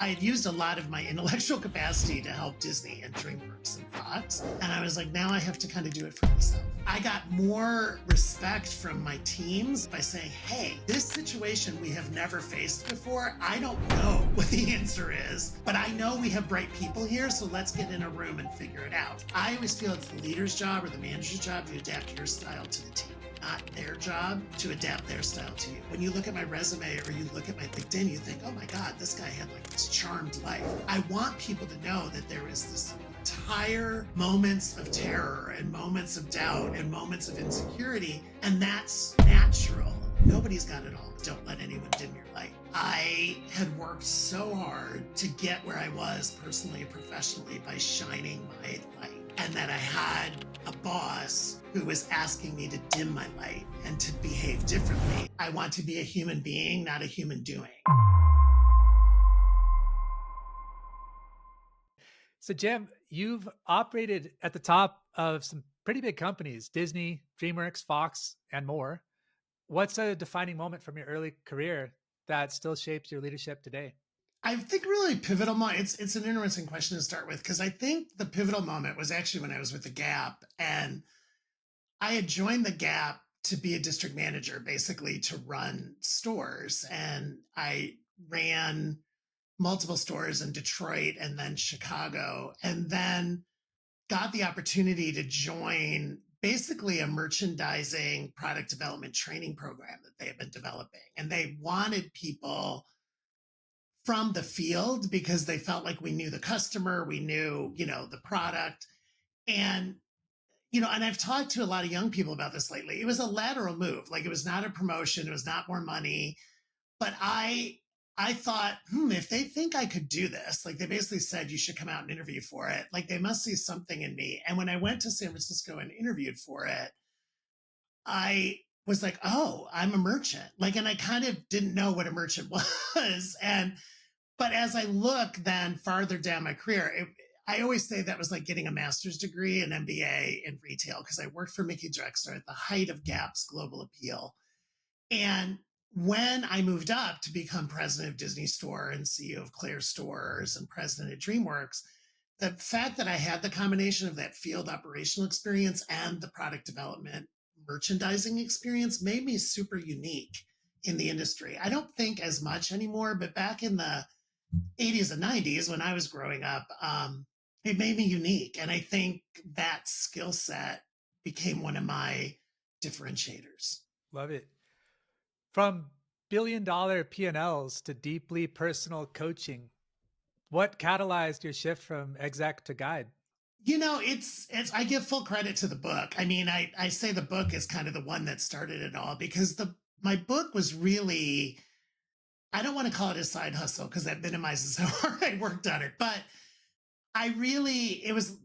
I had used a lot of my intellectual capacity to help Disney and DreamWorks and Fox. And I was like, now I have to kind of do it for myself. I got more respect from my teams by saying, hey, this situation we have never faced before. I don't know what the answer is, but I know we have bright people here. So let's get in a room and figure it out. I always feel it's the leader's job or the manager's job to adapt your style to the team, not their job to adapt their style to you. When you look at my resume or you look at my LinkedIn, you think, oh my God, this guy had like this charmed life. I want people to know that there is this entire moments of terror and moments of doubt and moments of insecurity, and that's natural. Nobody's got it all. Don't let anyone dim your light. I had worked so hard to get where I was personally and professionally by shining my light. And that I had a boss who was asking me to dim my light and to behave differently. I want to be a human being, not a human doing. So Jim, you've operated at the top of some pretty big companies, Disney, DreamWorks, Fox, and more. What's a defining moment from your early career that still shapes your leadership today? I think really pivotal moment, it's an interesting question to start with, because I think the pivotal moment was actually when I was with the Gap, and I had joined the Gap to be a district manager, basically to run stores. And I ran multiple stores in Detroit and then Chicago, and then got the opportunity to join basically a merchandising product development training program that they had been developing. And they wanted people from the field because they felt like we knew the customer, we knew, the product. And and I've talked to a lot of young people about this lately. It was a lateral move. Like, it was not a promotion, it was not more money. But I thought, if they think I could do this, like, they basically said you should come out and interview for it. Like, they must see something in me. And when I went to San Francisco and interviewed for it, I was like, oh, I'm a merchant. Like, and I kind of didn't know what a merchant was. But as I look then farther down my career, I always say that was like getting a master's degree, an MBA in retail, because I worked for Mickey Drexler at the height of Gap's global appeal. And when I moved up to become president of Disney Store and CEO of Claire Stores and president of DreamWorks, the fact that I had the combination of that field operational experience and the product development merchandising experience made me super unique in the industry. I don't think as much anymore, but back in the 80s and 90s when I was growing up, it made me unique. And I think that skill set became one of my differentiators. Love it. From billion-dollar P&Ls to deeply personal coaching, what catalyzed your shift from exec to guide? It's I give full credit to the book. I mean, I say the book is kind of the one that started it all, because my book was really, I don't want to call it a side hustle because that minimizes how hard I worked on it, but it was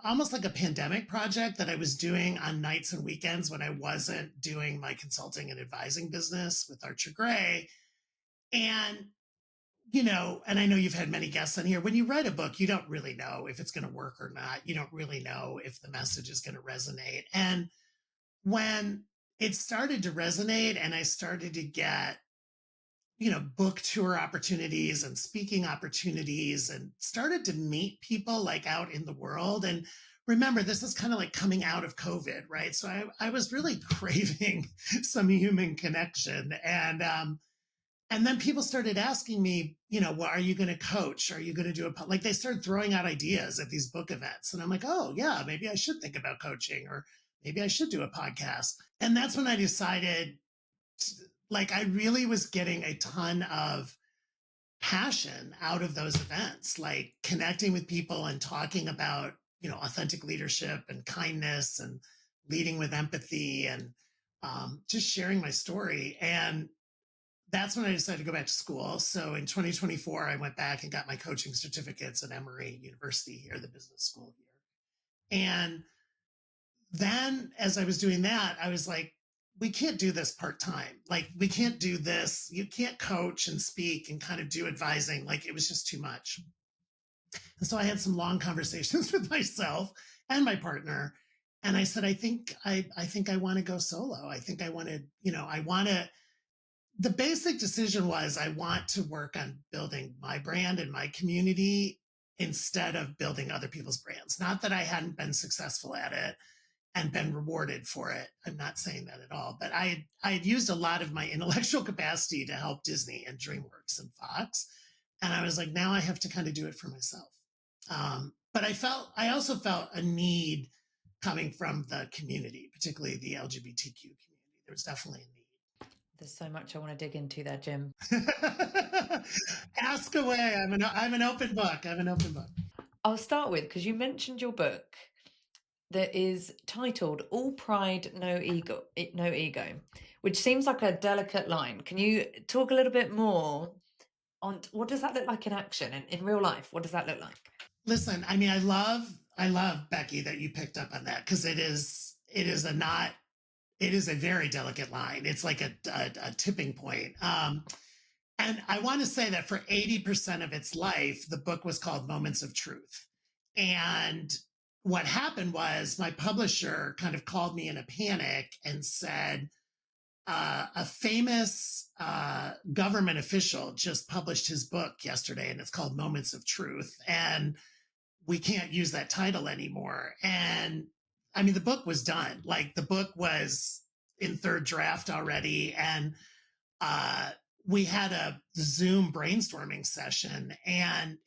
almost like a pandemic project that I was doing on nights and weekends when I wasn't doing my consulting and advising business with Archer Gray. And, and I know you've had many guests on here. When you write a book, you don't really know if it's going to work or not. You don't really know if the message is going to resonate. And when it started to resonate and I started to get book tour opportunities and speaking opportunities and started to meet people like out in the world. And remember, this is kind of like coming out of COVID, right? So I was really craving some human connection. And then people started asking me, well, are you going to coach? Are you going to do like, they started throwing out ideas at these book events. And I'm like, oh yeah, maybe I should think about coaching, or maybe I should do a podcast. And that's when I decided, like, I really was getting a ton of passion out of those events, like connecting with people and talking about, authentic leadership and kindness and leading with empathy and just sharing my story. And that's when I decided to go back to school. So in 2024, I went back and got my coaching certificates at Emory University here, the business school here. And then as I was doing that, I was like, we can't do this part-time. Like, we can't do this. You can't coach and speak and kind of do advising. Like, it was just too much. And so I had some long conversations with myself and my partner. And I said, I think I want to go solo. I think I want to, the basic decision was I want to work on building my brand and my community instead of building other people's brands. Not that I hadn't been successful at it and been rewarded for it. I'm not saying that at all, but I had used a lot of my intellectual capacity to help Disney and DreamWorks and Fox. And I was like, now I have to kind of do it for myself. But I also felt a need coming from the community, particularly the LGBTQ community. There was definitely a need. There's so much I want to dig into there, Jim. Ask away. I'm an open book. I'm an open book. I'll start with, because you mentioned your book that is titled All Pride, No Ego, which seems like a delicate line. Can you talk a little bit more on what does that look like in action and in real life? What does that look like? Listen, I mean, I love Becky that you picked up on that, because it is a very delicate line. It's like a tipping point. And I want to say that for 80% of its life, the book was called Moments of Truth. And what happened was my publisher kind of called me in a panic and said, a famous government official just published his book yesterday, and it's called Moments of Truth. And we can't use that title anymore. And I mean, the book was done. Like, the book was in third draft already. And we had a Zoom brainstorming session, and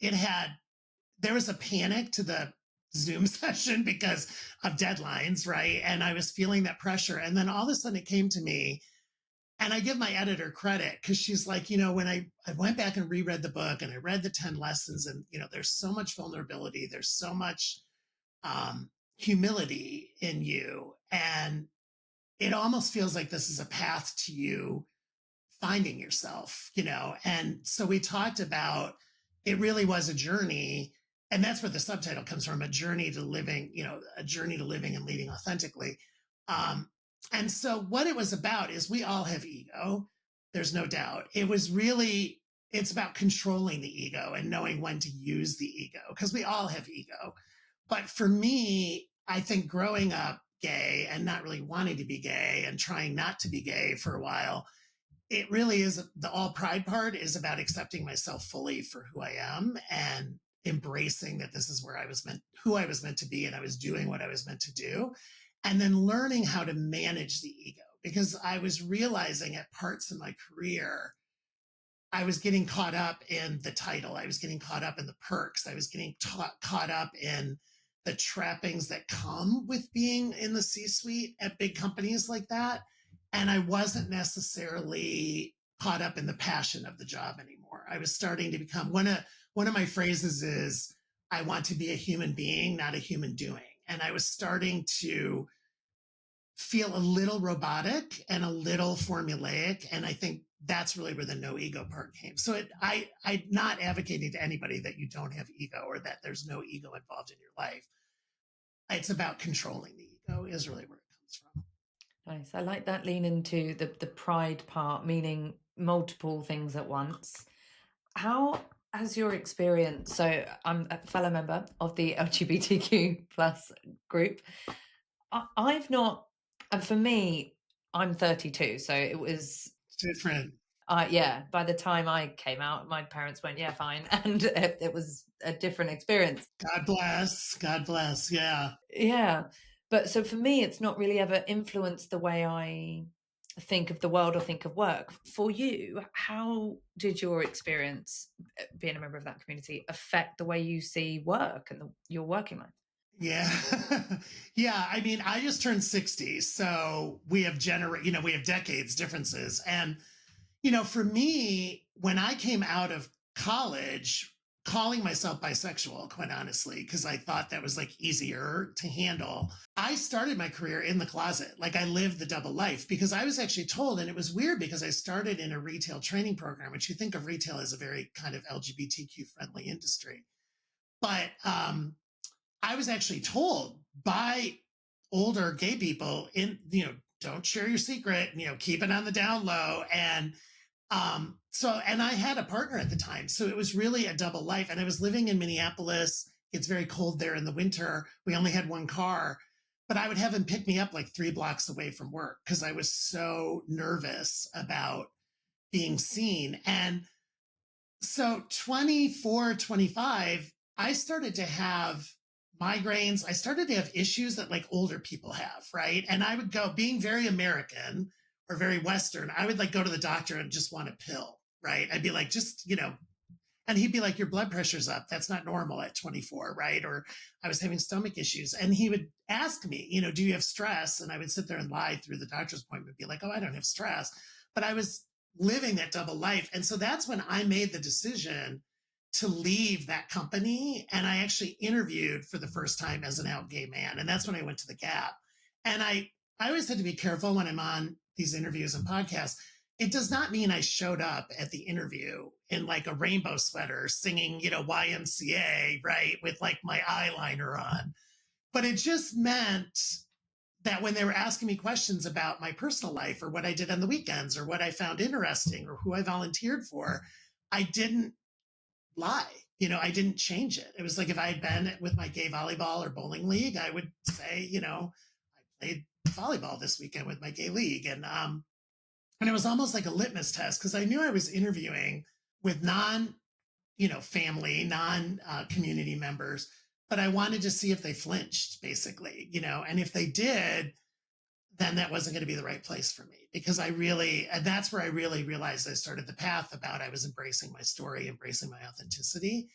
there was a panic to the Zoom session because of deadlines, right? And I was feeling that pressure. And then all of a sudden it came to me, and I give my editor credit, because she's like, when I went back and reread the book and I read the 10 lessons, and, there's so much vulnerability, there's so much humility in you. And it almost feels like this is a path to you finding yourself, And so we talked about, it really was a journey. And that's where the subtitle comes from, a journey to living and leading authentically. And so what it was about is, we all have ego. There's no doubt. It's about controlling the ego and knowing when to use the ego, because we all have ego. But for me, I think growing up gay and not really wanting to be gay and trying not to be gay for a while, it really is, the all pride part is about accepting myself fully for who I am and embracing that this is who I was meant to be, and I was doing what I was meant to do. And then learning how to manage the ego, because I was realizing at parts in my career, I was getting caught up in the title. I was getting caught up in the perks. I was getting caught up in the trappings that come with being in the C-suite at big companies like that. And I wasn't necessarily caught up in the passion of the job anymore. I was starting to become, one of my phrases is, I want to be a human being, not a human doing. And I was starting to feel a little robotic and a little formulaic. And I think that's really where the no ego part came. So I'm not advocating to anybody that you don't have ego or that there's no ego involved in your life. It's about controlling the ego is really where it comes from. Nice. I like that lean into the pride part, meaning multiple things at once. How has your experience, so I'm a fellow member of the LGBTQ plus group. I've not, and for me, I'm 32, so it was different. Yeah, by the time I came out, my parents went, yeah, fine. And it was a different experience. God bless. God bless. Yeah. Yeah. But so for me, it's not really ever influenced the way I think of the world or think of work. For you, how did your experience being a member of that community affect the way you see work and your working life? Yeah. Yeah. I mean, I just turned 60. So we have we have decades differences. And, for me, when I came out of college, calling myself bisexual, quite honestly, because I thought that was like easier to handle. I started my career in the closet. Like, I lived the double life, because I was actually told, and it was weird because I started in a retail training program, which you think of retail as a very kind of LGBTQ friendly industry. But I was actually told by older gay people don't share your secret, keep it on the down low. And and I had a partner at the time. So it was really a double life. And I was living in Minneapolis. It's very cold there in the winter. We only had one car, but I would have him pick me up like 3 blocks away from work, because I was so nervous about, being seen. And so 24, 25, I started to have migraines. I started to have issues that like older people have, right? And I would go, being very American or very Western, I would like go to the doctor and just want a pill, right? I'd be like, just, and he'd be like, your blood pressure's up. That's not normal at 24, right? Or I was having stomach issues. And he would ask me, do you have stress? And I would sit there and lie through the doctor's appointment, be like, oh, I don't have stress. But I was living that double life. And so that's when I made the decision to leave that company. And I actually interviewed for the first time as an out gay man. And that's when I went to the Gap. And I always had to be careful when I'm on these interviews and podcasts. It does not mean I showed up at the interview in like a rainbow sweater singing, YMCA, right? With like my eyeliner on. But it just meant that when they were asking me questions about my personal life or what I did on the weekends or what I found interesting or who I volunteered for, I didn't lie. I didn't change it. It was like if I had been with my gay volleyball or bowling league, I would say, I played volleyball this weekend with my gay league. And it was almost like a litmus test because I knew I was interviewing with family, community members, but I wanted to see if they flinched, basically, and if they did, then that wasn't going to be the right place for me because and that's where I really realized I started the path about I was embracing my story, embracing my authenticity.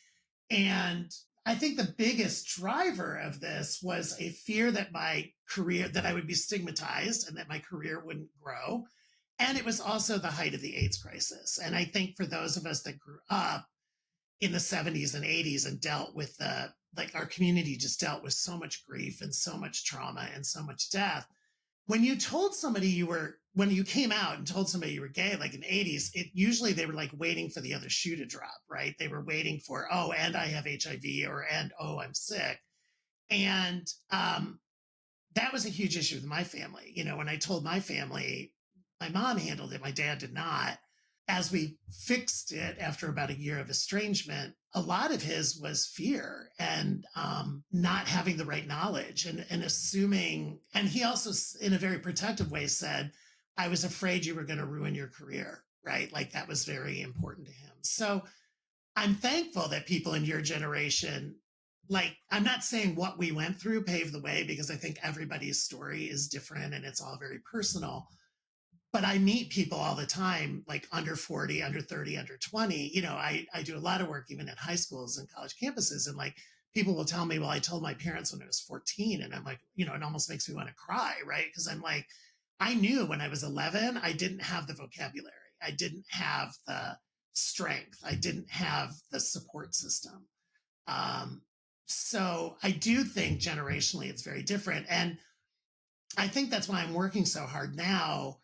And I think the biggest driver of this was a fear that that I would be stigmatized and that my career wouldn't grow. And it was also the height of the AIDS crisis. And I think for those of us that grew up in the 70s and 80s and dealt with our community just dealt with so much grief and so much trauma and so much death. When you told somebody when you came out and told somebody you were gay, like in the 80s, usually they were like waiting for the other shoe to drop, right? They were waiting for, oh, and I have HIV and oh, I'm sick. And that was a huge issue with my family. When I told my family, my mom handled it, my dad did not. As we fixed it after about a year of estrangement, a lot of his was fear and not having the right knowledge and assuming. And he also, in a very protective way, said, I was afraid you were going to ruin your career, right? Like that was very important to him. So I'm thankful that people in your generation, like, I'm not saying what we went through paved the way because I think everybody's story is different and it's all very personal. But I meet people all the time, like under 40, under 30, under 20. I do a lot of work even at high schools and college campuses. And like people will tell me, well, I told my parents when I was 14. And I'm like, it almost makes me want to cry, right? Because I'm like, I knew when I was 11, I didn't have the vocabulary. I didn't have the strength. I didn't have the support system. So I do think generationally it's very different. And I think that's why I'm working so hard now,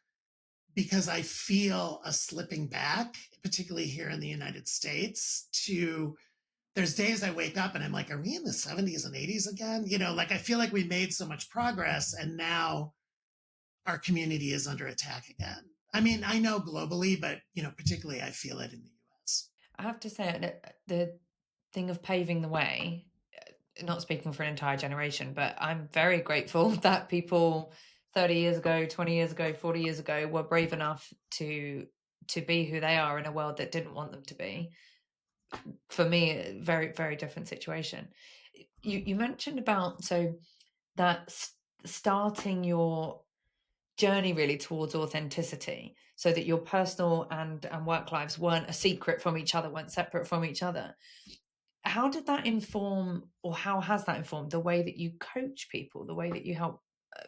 because I feel a slipping back, particularly here in the United States, there's days I wake up and I'm like, are we in the 70s and 80s again? Like I feel like we made so much progress and now our community is under attack again. I mean, I know globally, but, particularly I feel it in the US. I have to say, the thing of paving the way, not speaking for an entire generation, but I'm very grateful that people 30 years ago, 20 years ago, 40 years ago were brave enough to be who they are in a world that didn't want them to be. For me, a very, very different situation. You mentioned about that starting your journey really towards authenticity so that your personal and work lives weren't a secret from each other, weren't separate from each other. How did that inform, or how has that informed the way that you coach people, the way that you help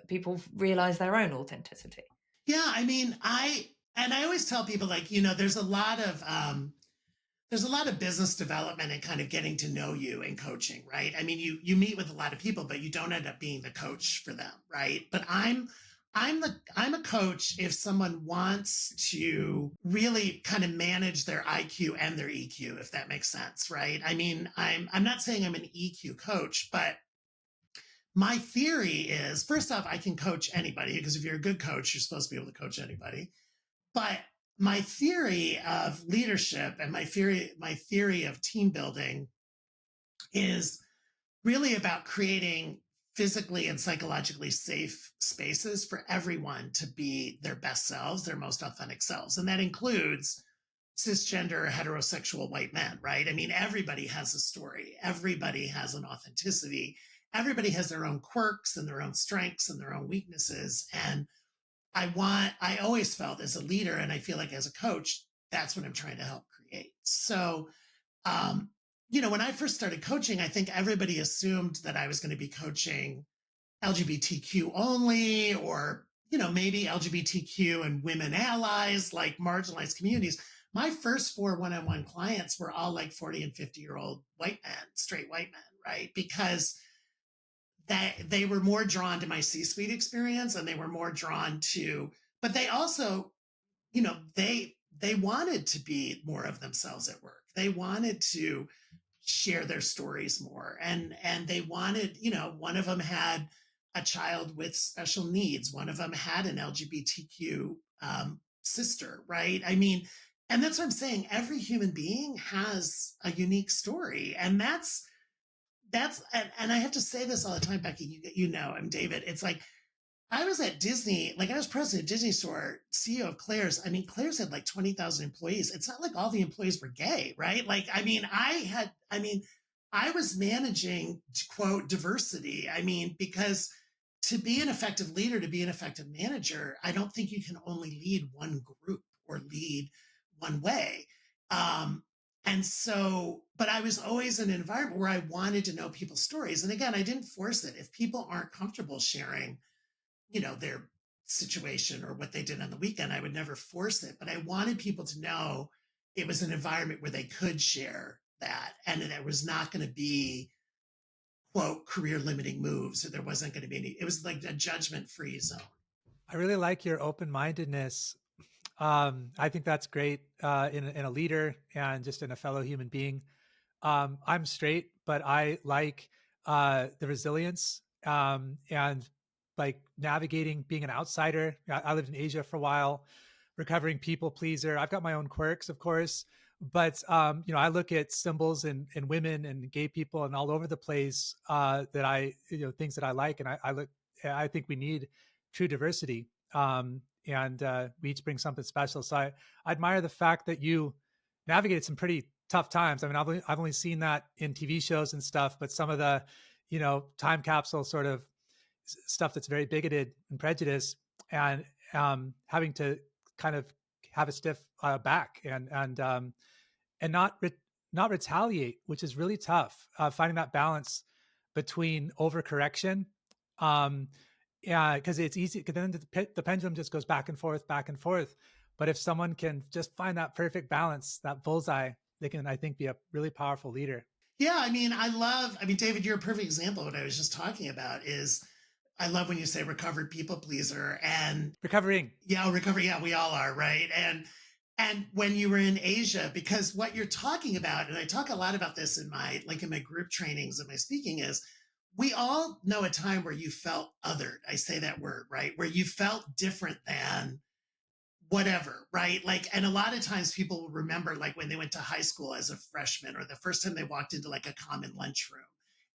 people realize their own authenticity? Yeah, I mean, I always tell people like, there's a lot of business development and kind of getting to know you in coaching, right? I mean, you meet with a lot of people, but you don't end up being the coach for them, right? But I'm a coach if someone wants to really kind of manage their IQ and their EQ, if that makes sense, right? I mean, I'm not saying I'm an EQ coach, but my theory is, first off, I can coach anybody because if you're a good coach, you're supposed to be able to coach anybody. But my theory of leadership and my theory of team building is really about creating physically and psychologically safe spaces for everyone to be their best selves, their most authentic selves. And that includes cisgender, heterosexual white men, right? I mean, everybody has a story, everybody has an authenticity, everybody has their own quirks and their own strengths and their own weaknesses. And I always felt as a leader, and I feel like as a coach, that's what I'm trying to help create. So, um, when I first started coaching, I think everybody assumed that I was going to be coaching LGBTQ only, or, maybe LGBTQ and women allies, like marginalized communities. My first 4 one-on-one clients were all like 40 and 50-year-old white men, straight white men, right? Because that they were more drawn to my C-suite experience, and they were more drawn to, but they also, they wanted to be more of themselves at work. They wanted to share their stories more, and they wanted, one of them had a child with special needs, one of them had an LGBTQ sister, right? I mean, and that's what I'm saying, every human being has a unique story, and that's and I have to say this all the time, Becky, I'm David. It's like, I was at Disney, like I was president of Disney Store, CEO of Claire's. I mean, Claire's had like 20,000 employees. It's not like all the employees were gay, right? Like, I was managing, quote, diversity. I mean, because to be an effective leader, to be an effective manager, I don't think you can only lead one group or lead one way. And so, but I was always in an environment where I wanted to know people's stories. And again, I didn't force it. If people aren't comfortable sharing, their situation or what they did on the weekend, I would never force it. But I wanted people to know it was an environment where they could share that, and there was not going to be, quote, career limiting moves. Or there wasn't going to be any, it was like a judgment free zone. I really like your open-mindedness. I think that's great in a leader and just in a fellow human being. I'm straight, but I like the resilience and like navigating being an outsider. I lived in Asia for a while, recovering people pleaser. I've got my own quirks, of course, but I look at symbols in women and gay people and all over the place that things that I like, and I think we need true diversity. And we each bring something special. So I admire the fact that you navigated some pretty tough times. I mean, I've only seen that in TV shows and stuff, but some of the, time capsule sort of stuff that's very bigoted and prejudiced, and having to kind of have a stiff back and not retaliate, which is really tough. Finding that balance between overcorrection, yeah, because it's easy. Because then the pendulum just goes back and forth, back and forth. But if someone can just find that perfect balance, that bullseye, they can, I think, be a really powerful leader. Yeah, I mean, David, you're a perfect example of what I was just talking about. Is I love when you say recovered people pleaser, and Recovering. Yeah, recovery. Yeah, we all are, right? And when you were in Asia, because what you're talking about, and I talk a lot about this in my group trainings and my speaking, is we all know a time where you felt othered. I say that word, right? Where you felt different than whatever, right? Like, and a lot of times people will remember like when they went to high school as a freshman, or the first time they walked into like a common lunchroom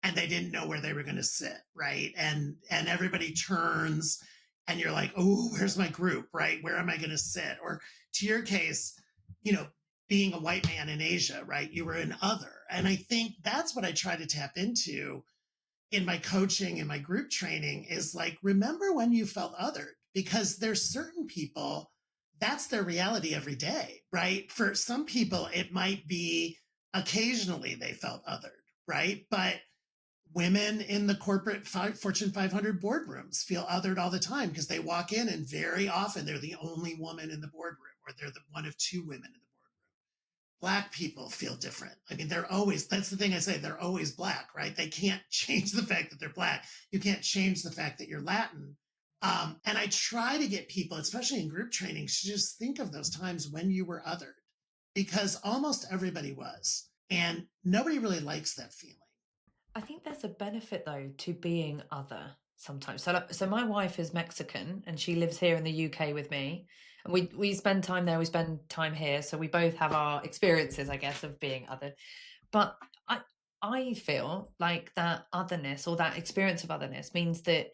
and they didn't know where they were going to sit, right? And everybody turns and you're like, oh, where's my group, right? Where am I going to sit? Or to your case, being a white man in Asia, right? You were an other. And I think that's what I try to tap into in my coaching and my group training, is like, remember when you felt othered, because there's certain people, that's their reality every day, right? For some people, it might be occasionally they felt othered, right? But women in the corporate Fortune 500 boardrooms feel othered all the time, because they walk in and very often they're the only woman in the boardroom, or they're the one of 2 women in the boardroom. Black people feel different. I mean, that's the thing I say, they're always Black, right? They can't change the fact that they're Black. You can't change the fact that you're Latin. And I try to get people, especially in group training, to just think of those times when you were othered, because almost everybody was. And nobody really likes that feeling. I think there's a benefit though to being other sometimes. So my wife is Mexican and she lives here in the UK with me. And we spend time there, we spend time here. So we both have our experiences, I guess, of being other. But I feel like that otherness or that experience of otherness means that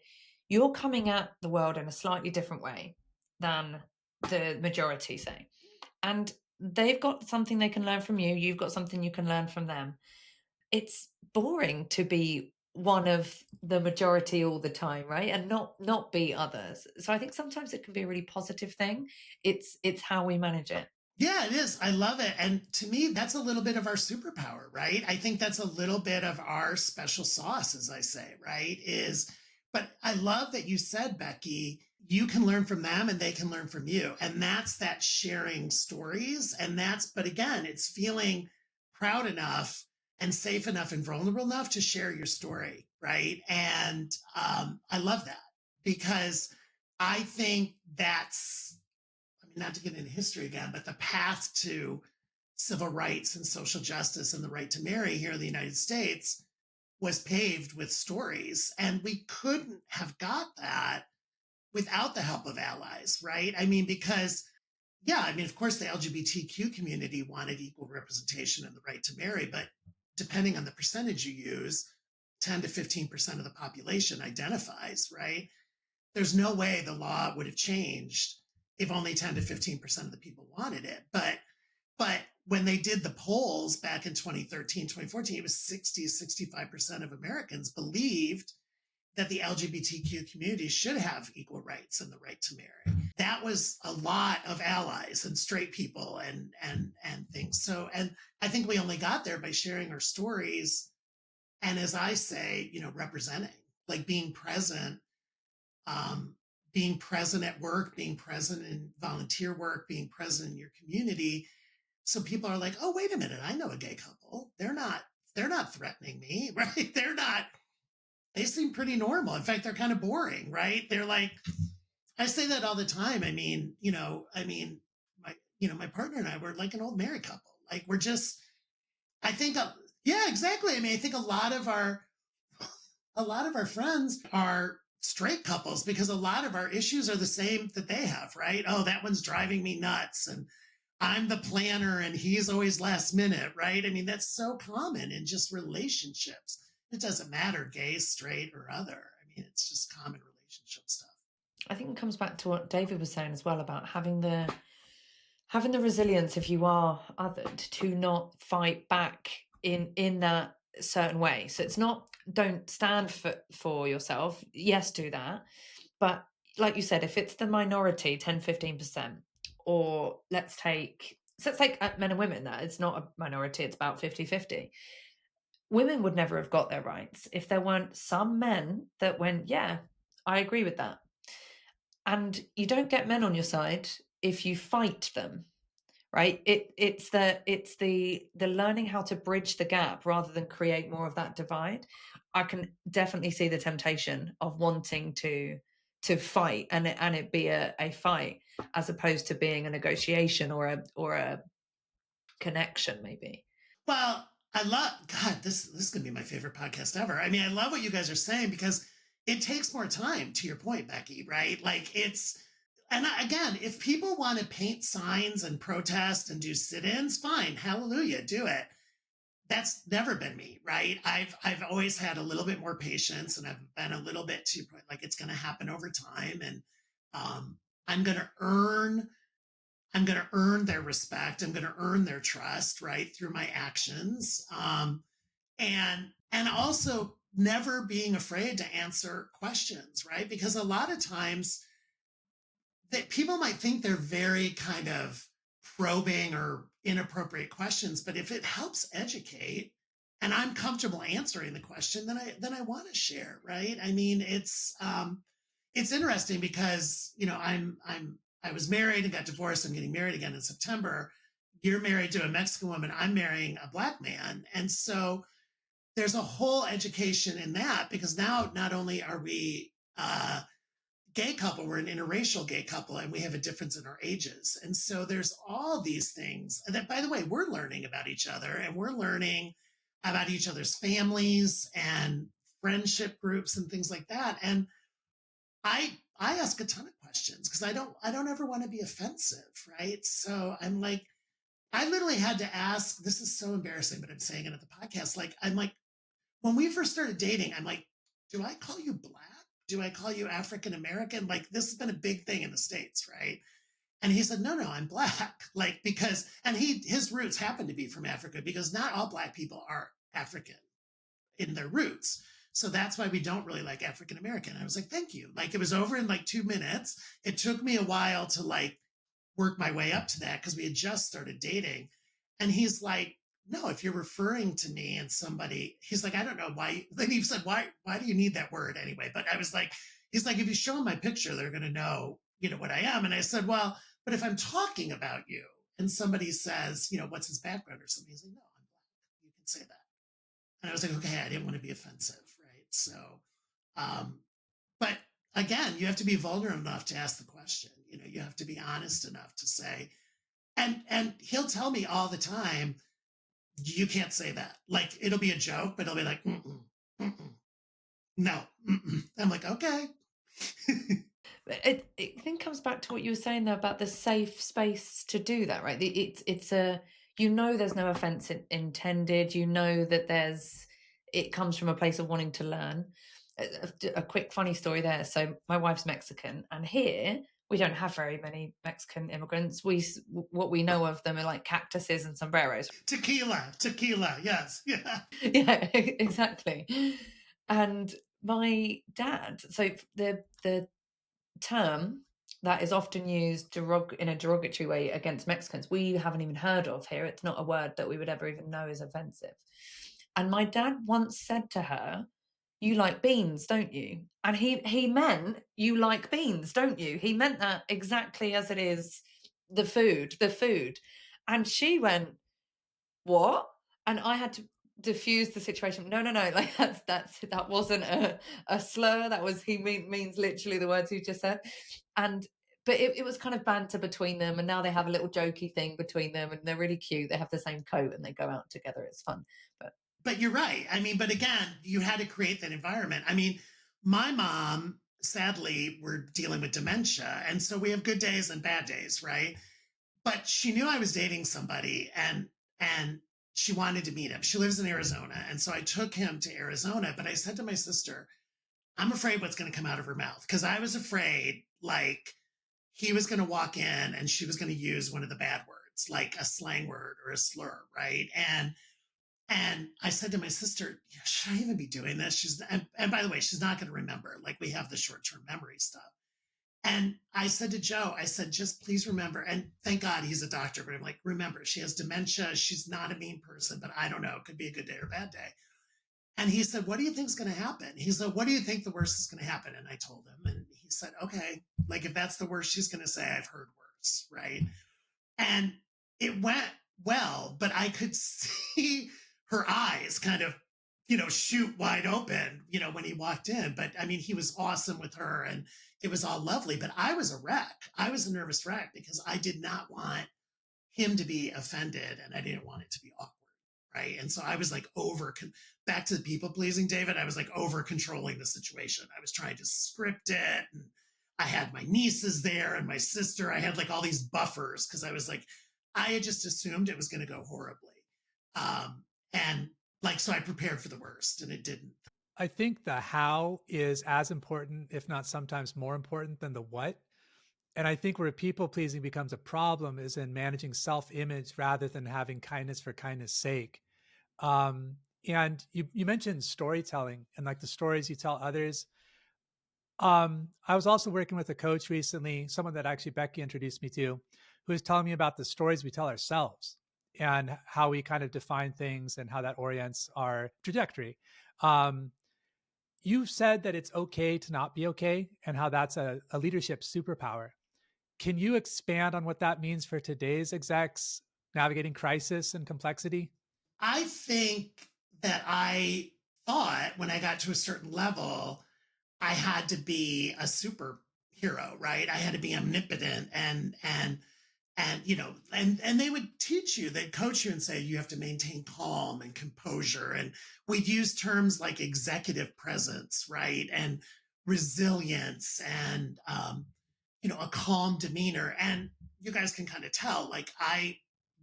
you're coming at the world in a slightly different way than the majority, say. And they've got something they can learn from you. You've got something you can learn from them. It's boring to be one of the majority all the time, right? And not be others. So I think sometimes it can be a really positive thing. It's how we manage it. Yeah, it is. I love it. And to me, that's a little bit of our superpower, right? I think that's a little bit of our special sauce, as I say, right? But I love that you said, Becky, you can learn from them and they can learn from you. And that's that sharing stories. But again, it's feeling proud enough and safe enough and vulnerable enough to share your story, right? And I love that because I think that's, not to get into history again, but the path to civil rights and social justice and the right to marry here in the United States was paved with stories. And we couldn't have got that without the help of allies, right? Because, of course, the LGBTQ community wanted equal representation and the right to marry, but depending on the percentage you use, 10 to 15% of the population identifies, right? There's no way the law would have changed if only 10 to 15% of the people wanted it. But when they did the polls back in 2013, 2014, it was 65% of Americans believed that the LGBTQ community should have equal rights and the right to marry. That was a lot of allies and straight people and things. So, and I think we only got there by sharing our stories. And as I say, representing, like being present at work, being present in volunteer work, being present in your community. So people are like, oh, wait a minute, I know a gay couple. They're not threatening me, right? They seem pretty normal. In fact, they're kind of boring, right? They're like, I say that all the time. My partner and I were like an old married couple. Like we're just, I think, yeah, exactly. I think a lot of our friends are straight couples because a lot of our issues are the same that they have, right? Oh, that one's driving me nuts and I'm the planner and he's always last minute, right? That's so common in just relationships. It doesn't matter gay, straight, or other. It's just common relationship stuff. I think it comes back to what David was saying as well about having the resilience, if you are othered, to not fight back in that certain way. So it's not, don't stand for yourself. Yes, do that. But like you said, if it's the minority, 10, 15%, or let's take men and women, that it's not a minority, it's about 50-50. Women would never have got their rights if there weren't some men that went, yeah, I agree with that. And you don't get men on your side if you fight them, right? It's the learning how to bridge the gap rather than create more of that divide. I can definitely see the temptation of wanting to fight and it be a fight as opposed to being a negotiation or a connection, maybe. Well, I love, God, this is going to be my favorite podcast ever. I love what you guys are saying because it takes more time, to your point, Becky, right? Again, if people want to paint signs and protest and do sit-ins, fine, hallelujah, do it. That's never been me, right? I've always had a little bit more patience and I've been a little bit too, like it's going to happen over time. And I'm going to earn their respect. I'm going to earn their trust, right, through my actions. And also never being afraid to answer questions, right? Because a lot of times that people might think they're very kind of probing or inappropriate questions, but if it helps educate and I'm comfortable answering the question, then I want to share, right? It's interesting because, I was married and got divorced. I'm getting married again in September. You're married to a Mexican woman. I'm marrying a Black man. And so there's a whole education in that because now not only are we gay couple, we're an interracial gay couple and we have a difference in our ages. And so there's all these things that, by the way, we're learning about each other and we're learning about each other's families and friendship groups and things like that. And I ask a ton of questions because I don't ever want to be offensive, right? So I'm like, I literally had to ask, this is so embarrassing, but I'm saying it at the podcast. Like, I'm like, when we first started dating, I'm like, do I call you Black? Do I call you African American? Like, this has been a big thing in the States, right? And he said, no, I'm Black. Like, because, and his roots happen to be from Africa, because not all Black people are African in their roots. So that's why we don't really like African American. I was like, thank you. Like, it was over in like 2 minutes. It took me a while to like work my way up to that because we had just started dating. And he's like, no, if you're referring to me and somebody, he's like, I don't know why. Then he said, why do you need that word anyway? But I was like, he's like, if you show them my picture, they're going to know, what I am. And I said, well, but if I'm talking about you and somebody says, what's his background or something, he's like, no, I'm Black. You can say that. And I was like, okay, I didn't want to be offensive. Right. So, um, but again, you have to be vulnerable enough to ask the question. You have to be honest enough to say, and he'll tell me all the time, you can't say that. Like, it'll be a joke, but he'll be like, mm-mm, no. I'm like, okay. It then comes back to what you were saying though about the safe space to do that, right? It's a, there's no offense intended. That it comes from a place of wanting to learn. A quick funny story there. So my wife's Mexican, and here we don't have very many Mexican immigrants. What we know of them are like cactuses and sombreros. Tequila, yes, yeah. Yeah, exactly. And my dad, so the term that is often used in a derogatory way against Mexicans, we haven't even heard of here. It's not a word that we would ever even know is offensive. And my dad once said to her, you like beans, don't you? And he meant, you like beans, don't you? He meant that exactly as it is, the food. And she went, what? And I had to diffuse the situation. No, like that wasn't a slur. That was, means literally the words you just said. And but it was kind of banter between them, and now they have a little jokey thing between them, and they're really cute. They have the same coat and they go out together. It's fun. But you're right. I mean, but again, you had to create that environment. I mean, my mom, sadly, we're dealing with dementia, and so we have good days and bad days, right? But she knew I was dating somebody, and she wanted to meet him. She lives in Arizona, and so I took him to Arizona. But I said to my sister, I'm afraid what's going to come out of her mouth, because I was afraid like he was going to walk in and she was going to use one of the bad words, like a slang word or a slur, right? And I said to my sister, should I even be doing this? And by the way, she's not going to remember. Like, we have the short-term memory stuff. And I said to Joe, I said, just please remember, and thank God he's a doctor, but I'm like, remember, she has dementia. She's not a mean person, but I don't know. It could be a good day or a bad day. And he said, what do you think is going to happen? He said, what do you think the worst is going to happen? And I told him, and he said, okay, like, if that's the worst she's going to say, I've heard worse, right? And it went well, but I could see her eyes kind of, shoot wide open, when he walked in. But I mean, he was awesome with her and it was all lovely. But I was a wreck. I was a nervous wreck because I did not want him to be offended and I didn't want it to be awkward. Right. And so I was like back to the people pleasing, David. I was like over controlling the situation. I was trying to script it. And I had my nieces there and my sister. I had like all these buffers because I was like, I had just assumed it was going to go horribly. And like, so I prepared for the worst and it didn't. I think the how is as important, if not sometimes more important than the what. And I think where people pleasing becomes a problem is in managing self-image rather than having kindness for kindness sake. Um, and you mentioned storytelling and like the stories you tell others. I was also working with a coach recently, someone that actually Becky introduced me to, who was telling me about the stories we tell ourselves and how we kind of define things and how that orients our trajectory. You said that it's okay to not be okay and how that's a leadership superpower. Can you expand on what that means for today's execs navigating crisis and complexity? I think that I thought when I got to a certain level, I had to be a superhero, right? I had to be omnipotent and they would teach you, they'd coach you and say, you have to maintain calm and composure. And we'd use terms like executive presence, right? And resilience and, a calm demeanor. And you guys can kind of tell, like, I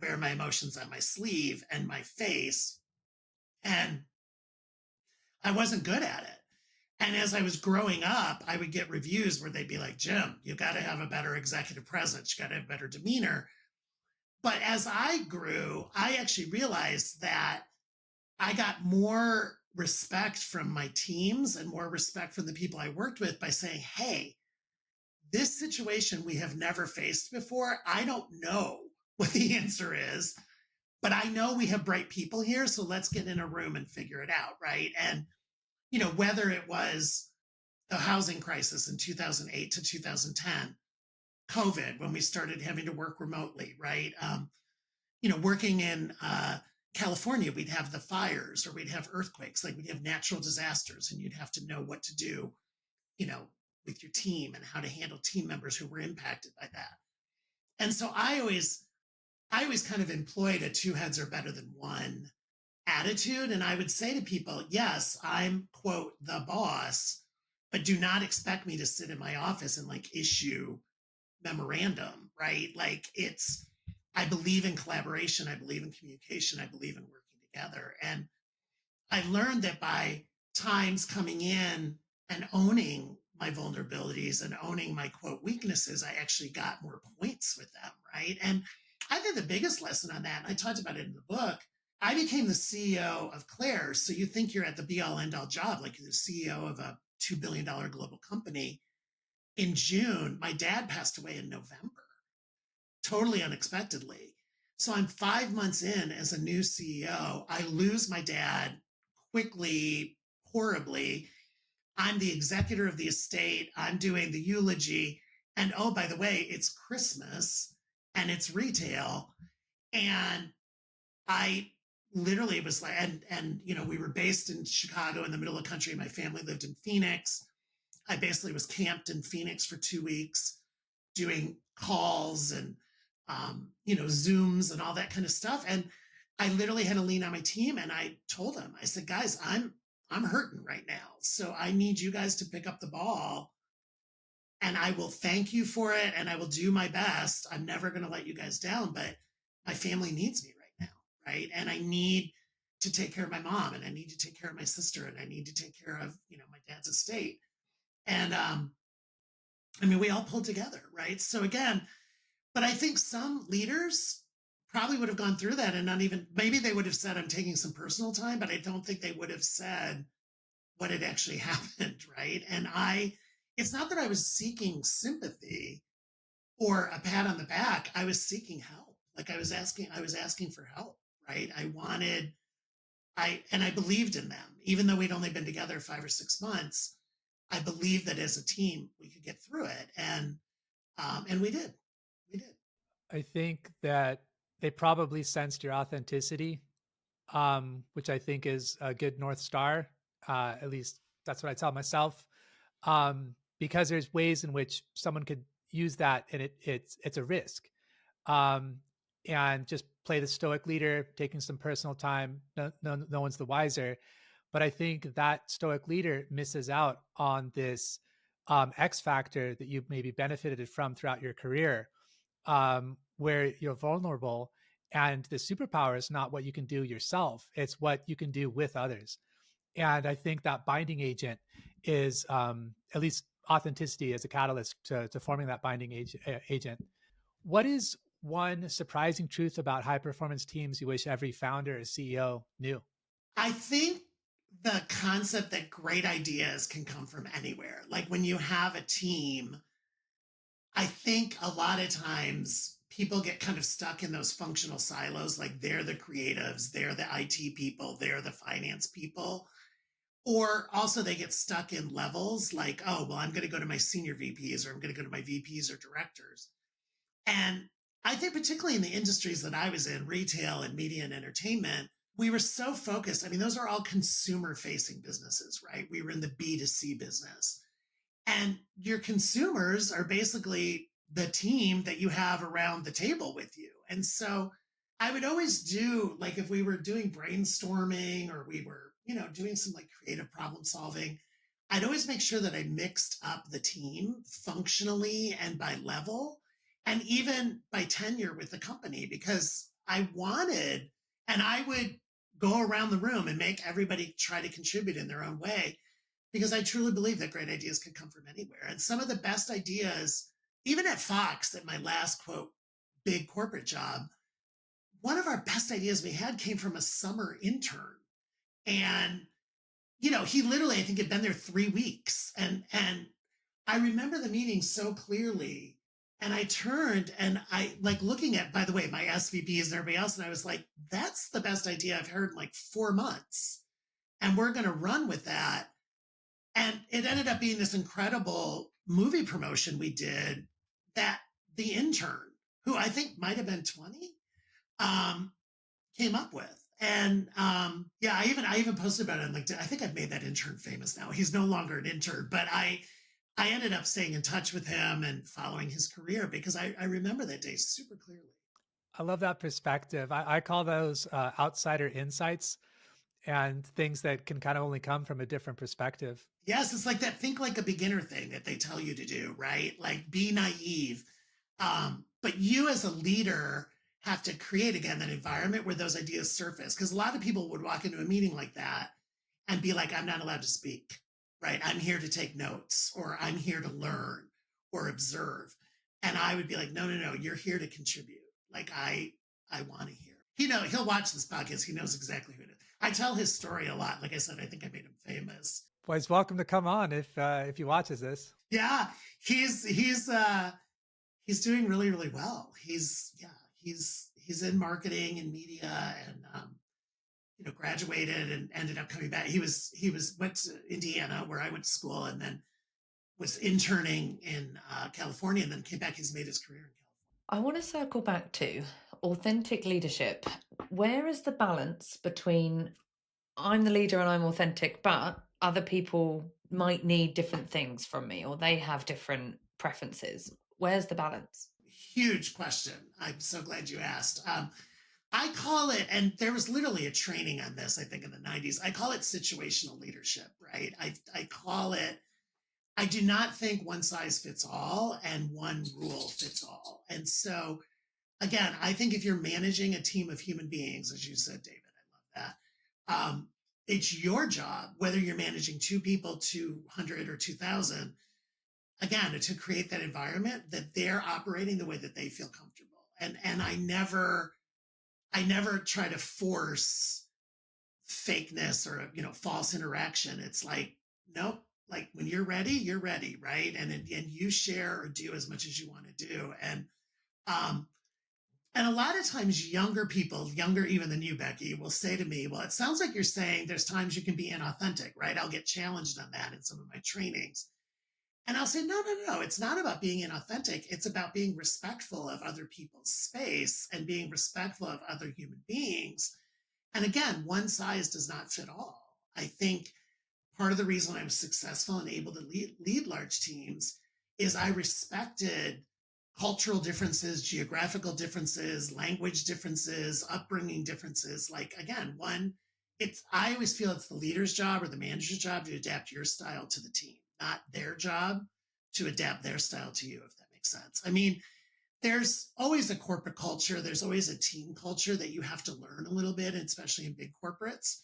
wear my emotions on my sleeve and my face. And I wasn't good at it. And as I was growing up, I would get reviews where they'd be like, Jim, you got to have a better executive presence. You got to have better demeanor. But as I grew, I actually realized that I got more respect from my teams and more respect from the people I worked with by saying, hey, this situation we have never faced before. I don't know what the answer is, but I know we have bright people here. So let's get in a room and figure it out. Right. And, whether it was the housing crisis in 2008 to 2010, COVID, when we started having to work remotely, right? Working in California, we'd have the fires or we'd have earthquakes, like we'd have natural disasters, and you'd have to know what to do, with your team and how to handle team members who were impacted by that. And so I always kind of employed a two heads are better than one attitude. And I would say to people, yes, I'm, quote, the boss, but do not expect me to sit in my office and like issue memorandum, right? Like I believe in collaboration. I believe in communication. I believe in working together. And I learned that by times coming in and owning my vulnerabilities and owning my quote weaknesses, I actually got more points with them, right? And I think the biggest lesson on that, and I talked about it in the book, I became the CEO of Claire's. So you think you're at the be all end all job, like you're the CEO of a $2 billion global company. In June, my dad passed away in November, totally unexpectedly. So I'm 5 months in as a new CEO. I lose my dad quickly, horribly. I'm the executor of the estate. I'm doing the eulogy. And oh, by the way, it's Christmas and it's retail. And I literally was like, and we were based in Chicago in the middle of the country. My family lived in Phoenix. I basically was camped in Phoenix for 2 weeks doing calls and, Zooms and all that kind of stuff. And I literally had to lean on my team. And I told them, I said, guys, I'm hurting right now. So I need you guys to pick up the ball and I will thank you for it. And I will do my best. I'm never going to let you guys down, but my family needs me right now. Right. And I need to take care of my mom and I need to take care of my sister and I need to take care of, my dad's estate. And, we all pulled together. Right. So again, but I think some leaders probably would have gone through that and not even, maybe they would have said, I'm taking some personal time, but I don't think they would have said what had actually happened. Right. And it's not that I was seeking sympathy or a pat on the back. I was seeking help. Like I was asking for help. Right. I believed in them, even though we'd only been together 5 or 6 months. I believed that as a team, we could get through it. And we did. We did. I think that they probably sensed your authenticity, which I think is a good North Star. At least that's what I tell myself. Because there's ways in which someone could use that, and it's a risk. And just play the stoic leader, taking some personal time. No one's the wiser. But I think that stoic leader misses out on this X factor that you've maybe benefited from throughout your career, where you're vulnerable. And the superpower is not what you can do yourself. It's what you can do with others. And I think that binding agent is at least authenticity as a catalyst to forming that binding agent. What is one surprising truth about high performance teams you wish every founder or CEO knew? I think the concept that great ideas can come from anywhere. Like when you have a team, I think a lot of times people get kind of stuck in those functional silos. Like they're the creatives, they're the IT people, they're the finance people. Or also they get stuck in levels like, oh, well, I'm going to go to my senior VPs or I'm going to go to my VPs or directors. And I think particularly in the industries that I was in, retail and media and entertainment, we were so focused. Those are all consumer facing businesses, right? We were in the B2C business. And your consumers are basically the team that you have around the table with you. And so I would always do, like, if we were doing brainstorming or we were, doing some like creative problem solving, I'd always make sure that I mixed up the team functionally and by level and even by tenure with the company, because I wanted, and I would go around the room and make everybody try to contribute in their own way, because I truly believe that great ideas could come from anywhere. And some of the best ideas, even at Fox, at my last quote, big corporate job, one of our best ideas we had came from a summer intern. And, he literally, I think, had been there 3 weeks. And I remember the meeting so clearly. And I turned and I like looking at, by the way, my SVPs and everybody else. And I was like, that's the best idea I've heard in like 4 months. And we're going to run with that. And it ended up being this incredible movie promotion we did that the intern, who I think might have been 20, um, came up with. And yeah, I even posted about it on LinkedIn. I think I've made that intern famous now. He's no longer an intern, but I ended up staying in touch with him and following his career because I remember that day super clearly. I love that perspective. I call those outsider insights and things that can kind of only come from a different perspective. Yes, it's like that think like a beginner thing that they tell you to do, right? Like be naive. But you as a leader have to create again that environment where those ideas surface. Because a lot of people would walk into a meeting like that and be like, I'm not allowed to speak, right? I'm here to take notes, or I'm here to learn or observe. And I would be like, no, you're here to contribute. Like I want to hear. He'll watch this podcast. He knows exactly who it is. I tell his story a lot. Like I said, I think I made him famous. Well, he's welcome to come on if he watches this. Yeah, he's doing really, really well. He's in marketing and media, and graduated and ended up coming back. He went to Indiana where I went to school, and then was interning in California, and then came back. He's made his career in California. I want to circle back to authentic leadership. Where is the balance between I'm the leader and I'm authentic, but other people might need different things from me, or they have different preferences? Where's the balance? Huge question. I'm so glad you asked. I call it, and there was literally a training on this, I think, in the 90s. I call it situational leadership, right? I call it, I do not think one size fits all and one rule fits all. And so, again, I think if you're managing a team of human beings, as you said, David, I love that. It's your job, whether you're managing 2 people, 200 or 2,000, again, to create that environment that they're operating the way that they feel comfortable. And I never try to force fakeness or false interaction. It's like, nope, like when you're ready, right? And you share or do as much as you want to do. And a lot of times younger people, younger even than you, Becky, will say to me, well, it sounds like you're saying there's times you can be inauthentic, right? I'll get challenged on that in some of my trainings. And I'll say, no. It's not about being inauthentic. It's about being respectful of other people's space and being respectful of other human beings. And again, one size does not fit all. I think part of the reason I'm successful and able to lead large teams is I respected cultural differences, geographical differences, language differences, upbringing differences. Like, again, I always feel it's the leader's job or the manager's job to adapt your style to the team, not their job to adapt their style to you, if that makes sense. I mean, there's always a corporate culture. There's always a team culture that you have to learn a little bit, especially in big corporates.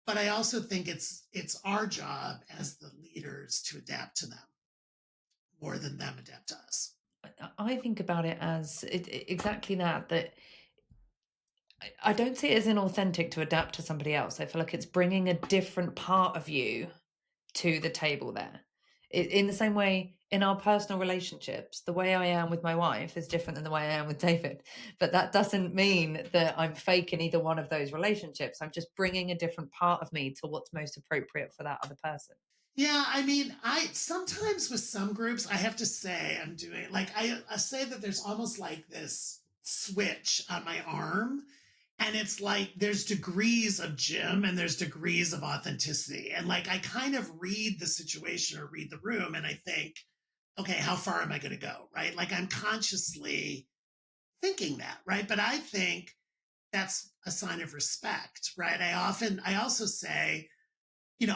But I also think it's our job as the leaders to adapt to them more than them adapt to us. I think about it as exactly that I don't see it as inauthentic to adapt to somebody else. I feel like it's bringing a different part of you to the table there. In the same way, in our personal relationships, the way I am with my wife is different than the way I am with David. But that doesn't mean that I'm fake in either one of those relationships. I'm just bringing a different part of me to what's most appropriate for that other person. Yeah, I mean, I sometimes with some groups, I have to say I'm doing like I say that there's almost like this switch on my arm. And it's like there's degrees of Jim and there's degrees of authenticity. And like I kind of read the situation or read the room and I think, okay, how far am I going to go? Right. Like I'm consciously thinking that. Right. But I think that's a sign of respect. Right. I also say,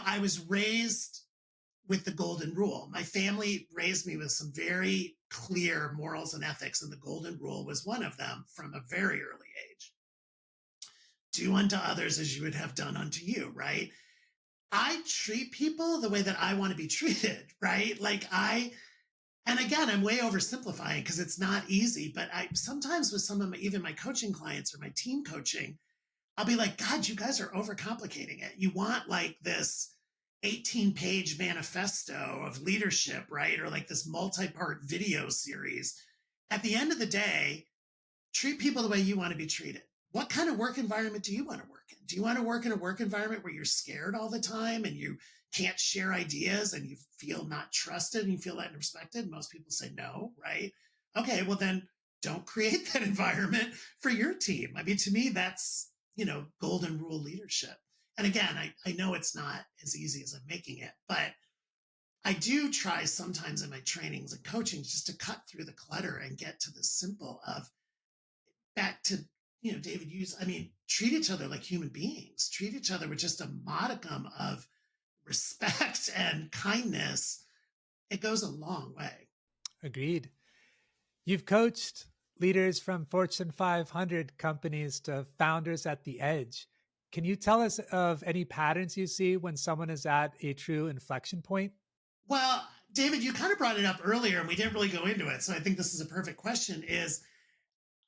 I was raised with the golden rule. My family raised me with some very clear morals and ethics, and the golden rule was one of them from a very early age. Do unto others as you would have done unto you, right? I treat people the way that I want to be treated, right? And again, I'm way oversimplifying because it's not easy, but I sometimes with some of even my coaching clients or my team coaching, I'll be like, God, you guys are overcomplicating it. You want like this 18-page manifesto of leadership, right? Or like this multi-part video series. At the end of the day, treat people the way you want to be treated. What kind of work environment do you want to work in? Do you want to work in a work environment where you're scared all the time and you can't share ideas and you feel not trusted and you feel that respected? Most people say no, right? Okay, well then don't create that environment for your team. I mean, to me, that's, golden rule leadership. And again, I know it's not as easy as I'm making it, but I do try sometimes in my trainings and coaching just to cut through the clutter and get to the simple of back to, David treat each other like human beings, treat each other with just a modicum of respect and kindness. It goes a long way. Agreed. You've coached leaders from Fortune 500 companies to founders at the edge. Can you tell us of any patterns you see when someone is at a true inflection point? Well, David, you kind of brought it up earlier and we didn't really go into it. So I think this is a perfect question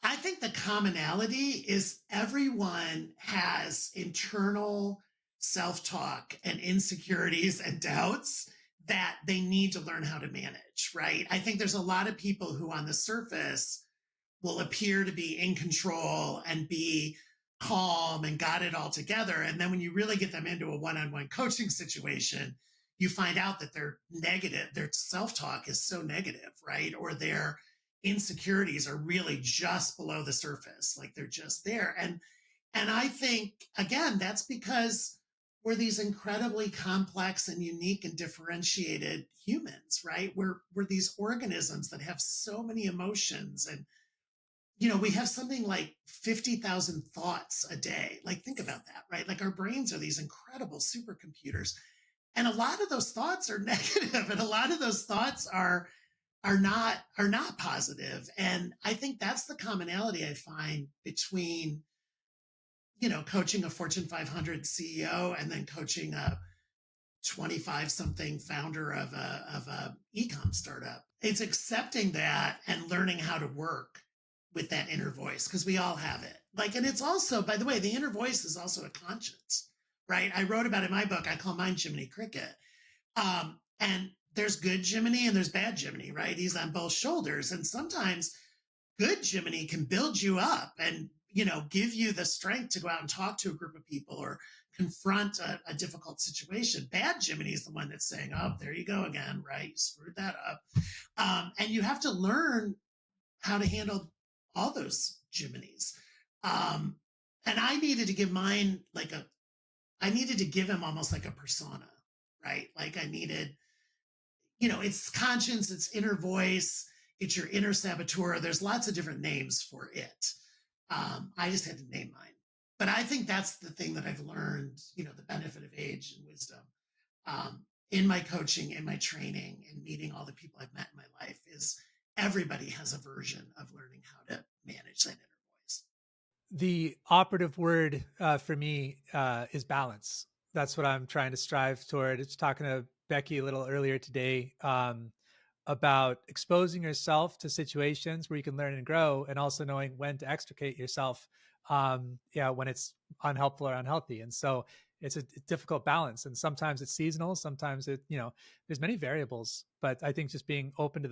I think the commonality is everyone has internal self-talk and insecurities and doubts that they need to learn how to manage, right? I think there's a lot of people who on the surface will appear to be in control and be calm and got it all together. And then when you really get them into a one-on-one coaching situation, you find out that they're negative, their self-talk is so negative, right? Or their insecurities are really just below the surface, like they're just there. And I think, again, that's because we're these incredibly complex and unique and differentiated humans, right? We're these organisms that have so many emotions and we have something like 50,000 thoughts a day. Like, think about that, right? Like, our brains are these incredible supercomputers. And a lot of those thoughts are negative, and a lot of those thoughts are not positive. And I think that's the commonality I find between, coaching a Fortune 500 CEO and then coaching a 25 something founder of a e-com startup. It's accepting that and learning how to work with that inner voice, because we all have it. And it's also, by the way, the inner voice is also a conscience, right? I wrote about it in my book. I call mine Jiminy Cricket. And there's good Jiminy and there's bad Jiminy, right? He's on both shoulders. And sometimes good Jiminy can build you up and, give you the strength to go out and talk to a group of people or confront a difficult situation. Bad Jiminy is the one that's saying, oh, there you go again, right? You screwed that up. And you have to learn how to handle all those Jiminy's. And I needed to give mine I needed to give him almost like a persona, right? Like I needed, it's conscience, it's inner voice, it's your inner saboteur. There's lots of different names for it. I just had to name mine. But I think that's the thing that I've learned, the benefit of age and wisdom in my coaching, in my training, and meeting all the people I've met in my life is everybody has a version of learning how to manage that inner voice. The operative word for me is balance. That's what I'm trying to strive toward. It's talking to Becky a little earlier today about exposing yourself to situations where you can learn and grow, and also knowing when to extricate yourself when it's unhelpful or unhealthy. And so it's a difficult balance. And sometimes it's seasonal. Sometimes there's many variables, but I think just being open to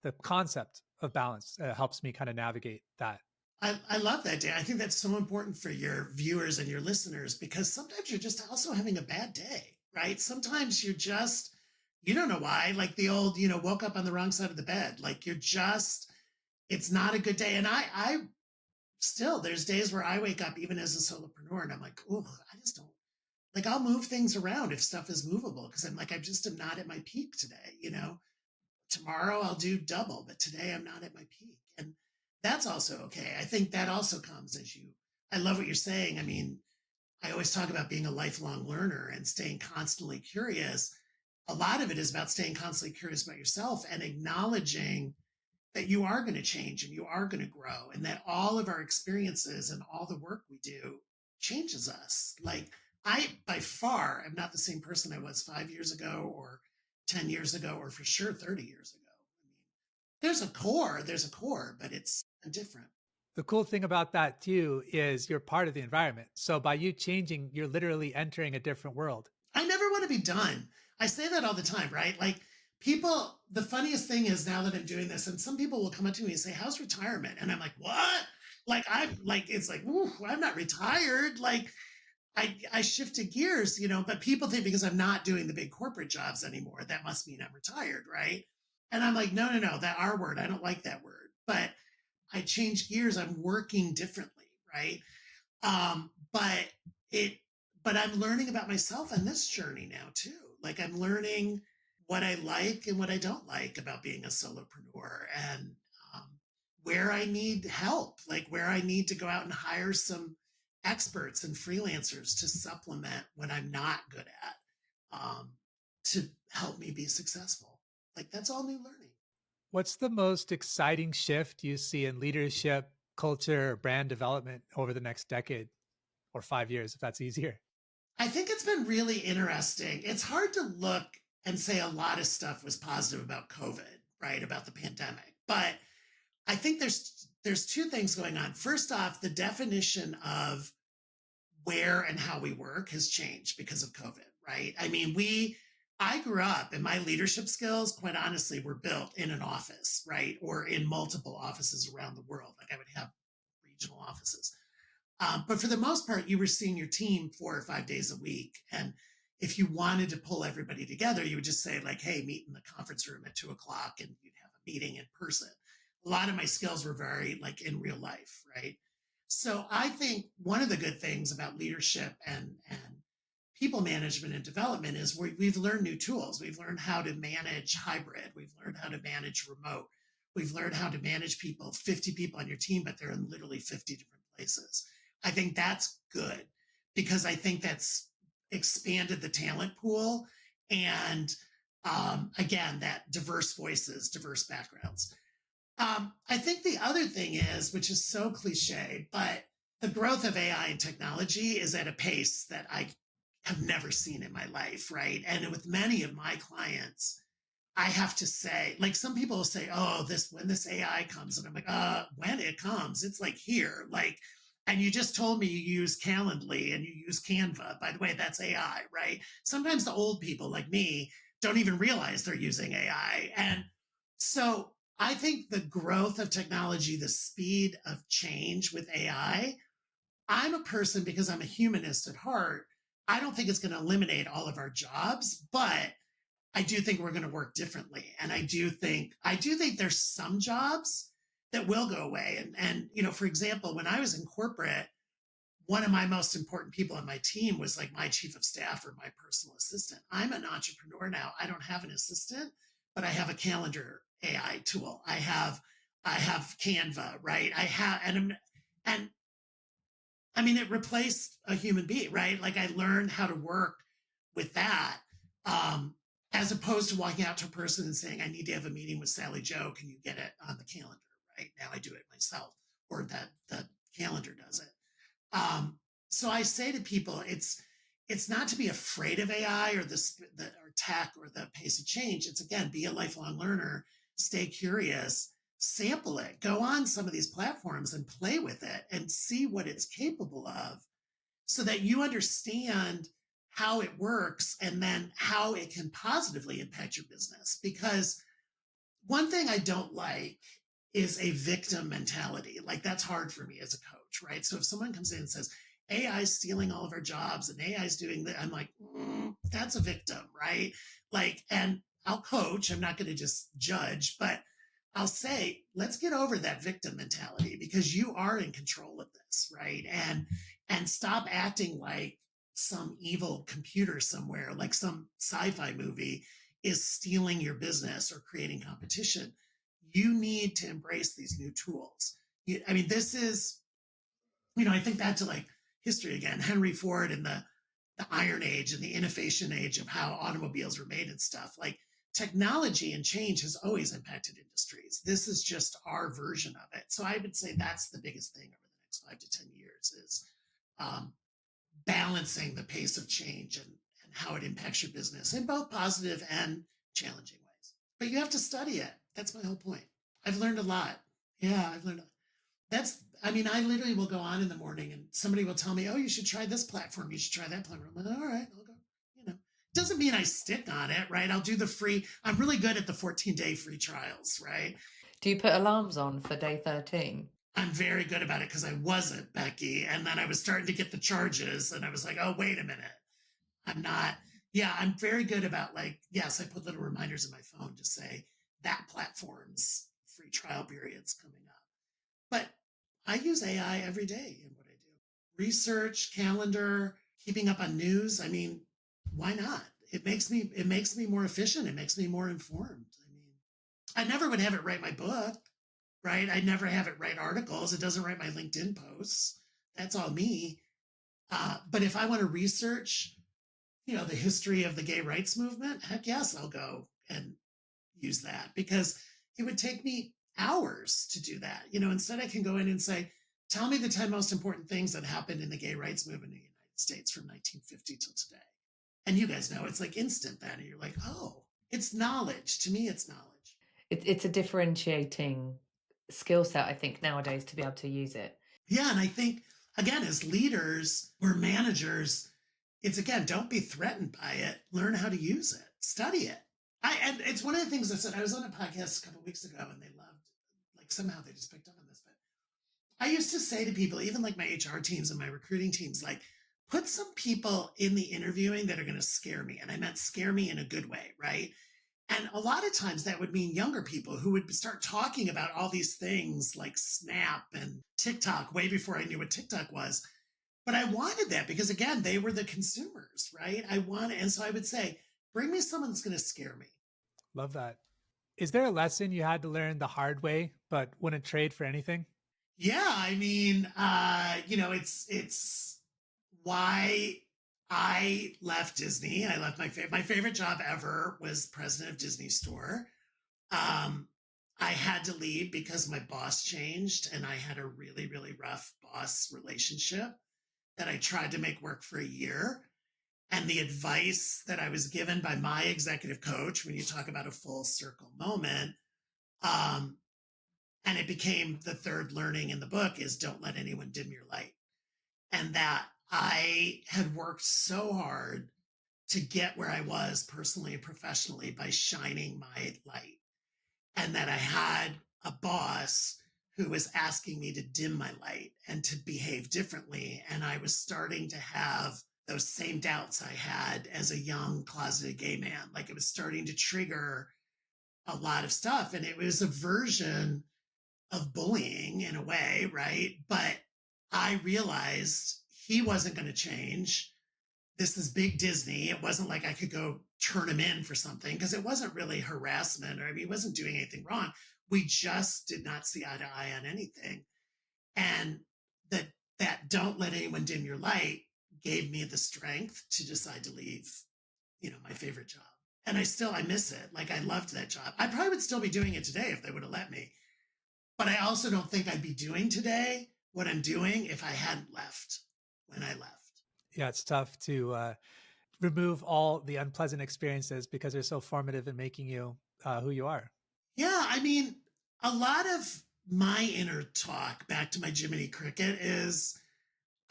the concept of balance helps me kind of navigate that. I love that, Dan. I think that's so important for your viewers and your listeners, because sometimes you're just also having a bad day, right? Sometimes you're just, you don't know why, like the old, woke up on the wrong side of the bed. Like it's not a good day. And I still, there's days where I wake up even as a solopreneur and I'm like, oh, I just don't, like I'll move things around if stuff is movable, because I'm like, I just am not at my peak today, Tomorrow I'll do double, but today I'm not at my peak. And that's also okay. I think that also comes I love what you're saying. I mean, I always talk about being a lifelong learner and staying constantly curious. a lot of it is about staying constantly curious about yourself and acknowledging that you are going to change and you are going to grow, and that all of our experiences and all the work we do changes us. Like, I, by far, am not the same person I was 5 years ago or 10 years ago, or for sure 30 years ago. I mean, there's a core, but it's different. The cool thing about that too is you're part of the environment. So by you changing, you're literally entering a different world. I never want to be done. I say that all the time, right? Like, people, the funniest thing is now that I'm doing this, and some people will come up to me and say, "How's retirement?" And I'm like, "What?" Like, I'm like, it's like, "Ooh, I'm not retired." Like, I shifted gears, but people think because I'm not doing the big corporate jobs anymore, that must mean I'm retired, right? And I'm like, no, no, no, that R word, I don't like that word. But I changed gears. I'm working differently, right? But it, but I'm learning about myself on this journey now too. Like, I'm learning what I like and what I don't like about being a solopreneur, and um, where I need help, like where I need to go out and hire some experts and freelancers to supplement what I'm not good at, to help me be successful. Like, that's all new learning. What's the most exciting shift you see in leadership, culture, or brand development over the next decade or 5 years, if that's easier? I think it's been really interesting. It's hard to look and say a lot of stuff was positive about COVID, right? About the pandemic. But I think there's two things going on. First off, the definition of where and how we work has changed because of COVID, right? I mean, I grew up, and my leadership skills, quite honestly, were built in an office, right? Or in multiple offices around the world. Like, I would have regional offices. But for the most part, you were seeing your team 4 or 5 days a week. And if you wanted to pull everybody together, you would just say, like, "Hey, meet in the conference room at 2 o'clock," and you'd have a meeting in person. A lot of my skills were very like in real life, right? So I think one of the good things about leadership and people management and development is we've learned new tools. We've learned how to manage hybrid. We've learned how to manage remote. We've learned how to manage people, 50 people on your team, but they're in literally 50 different places. I think that's good, because I think that's expanded the talent pool. And again, that diverse voices, diverse backgrounds. I think the other thing is, which is so cliche, but the growth of AI and technology is at a pace that I have never seen in my life, right? And with many of my clients, I have to say, like, some people will say, "Oh, when this AI comes," and I'm like, when it comes, it's like here, like, and you just told me you use Calendly and you use Canva. By the way, that's AI, right? Sometimes the old people like me don't even realize they're using AI. And so I think the growth of technology, the speed of change with AI, I'm a person, because I'm a humanist at heart, I don't think it's going to eliminate all of our jobs, but I do think we're going to work differently. And I do think there's some jobs that will go away. And for example, when I was in corporate, one of my most important people on my team was like my chief of staff or my personal assistant. I'm an entrepreneur now. I don't have an assistant, but I have a calendar AI tool. I have Canva, right? And I mean, it replaced a human being, right? Like, I learned how to work with that, um, as opposed to walking out to a person and saying, "I need to have a meeting with Sally Joe. Can you get it on the calendar?" Right now, I do it myself, or that the calendar does it. So I say to people, it's not to be afraid of AI or or tech or the pace of change. It's, again, be a lifelong learner, stay curious, sample it, go on some of these platforms and play with it and see what it's capable of, so that you understand how it works and then how it can positively impact your business. Because one thing I don't like is a victim mentality. Like, that's hard for me as a coach, right? So if someone comes in and says, "AI is stealing all of our jobs and AI is doing that," I'm like, that's a victim, right? Like, and I'll coach, I'm not going to just judge, but I'll say, let's get over that victim mentality, because you are in control of this, right? And stop acting like some evil computer somewhere, like some sci-fi movie, is stealing your business or creating competition. You need to embrace these new tools. I mean, this is, I think back to like history again, Henry Ford and the the Iron Age and the innovation age of how automobiles were made and stuff. Like technology and change has always impacted industries. This is just our version of it. So I would say that's the biggest thing over the next 5 to 10 years is balancing the pace of change and how it impacts your business in both positive and challenging ways. But you have to study it. That's my whole point. I've learned a lot. Yeah, I've learned a lot. I mean, I literally will go on in the morning and somebody will tell me, oh, you should try this platform. You should try that platform. I'm like, all right, I'll go. Doesn't mean I stick on it, right? I'll do the free. I'm really good at the 14-day free trials, right? Do you put alarms on for day 13? I'm very good about it because I wasn't, Becky. And then I was starting to get the charges and I was like, oh, wait a minute. I'm not. Yeah, I'm very good about yes, I put little reminders in my phone to say that platform's free trial period's coming up. But I use AI every day in what I do. Research, calendar, keeping up on news. I mean, why not? It makes me more efficient. It makes me more informed. I mean, I never would have it write my book, right? I never have it write articles. It doesn't write my LinkedIn posts. That's all me. But if I want to research, the history of the gay rights movement, heck yes, I'll go and use that because it would take me hours to do that. Instead I can go in and say, tell me the 10 most important things that happened in the gay rights movement in the United States from 1950 till today. And you guys know it's like instant then. And you're like, oh, it's knowledge. To me, it's knowledge. It's a differentiating skill set, I think, nowadays to be able to use it. Yeah. And I think, again, as leaders or managers, it's again, don't be threatened by it. Learn how to use it. Study it. And it's one of the things I said. I was on a podcast a couple of weeks ago and they loved, somehow they just picked up on this. But I used to say to people, even like my HR teams and my recruiting teams, put some people in the interviewing that are going to scare me. And I meant scare me in a good way, right? And a lot of times that would mean younger people who would start talking about all these things like Snap and TikTok way before I knew what TikTok was. But I wanted that because, again, they were the consumers, right? And so I would say, bring me someone that's going to scare me. Love that. Is there a lesson you had to learn the hard way, but wouldn't trade for anything? Yeah, I mean, it's why I left Disney. I left my favorite job ever was president of Disney Store. I had to leave because my boss changed and I had a really, really rough boss relationship that I tried to make work for a year. And the advice that I was given by my executive coach, when you talk about a full circle moment, and it became the third learning in the book is don't let anyone dim your light. And that I had worked so hard to get where I was personally and professionally by shining my light. And that I had a boss who was asking me to dim my light and to behave differently. And I was starting to have those same doubts I had as a young closeted gay man. It was starting to trigger a lot of stuff. And it was a version of bullying in a way, right? But I realized he wasn't going to change. This is big Disney. It wasn't like I could go turn him in for something because it wasn't really harassment he wasn't doing anything wrong. We just did not see eye to eye on anything. And that don't let anyone dim your light gave me the strength to decide to leave, my favorite job. And I miss it. I loved that job. I probably would still be doing it today if they would have let me. But I also don't think I'd be doing today what I'm doing if I hadn't left when I left. Yeah, it's tough to remove all the unpleasant experiences because they're so formative in making you who you are. Yeah, I mean, a lot of my inner talk, back to my Jiminy Cricket, is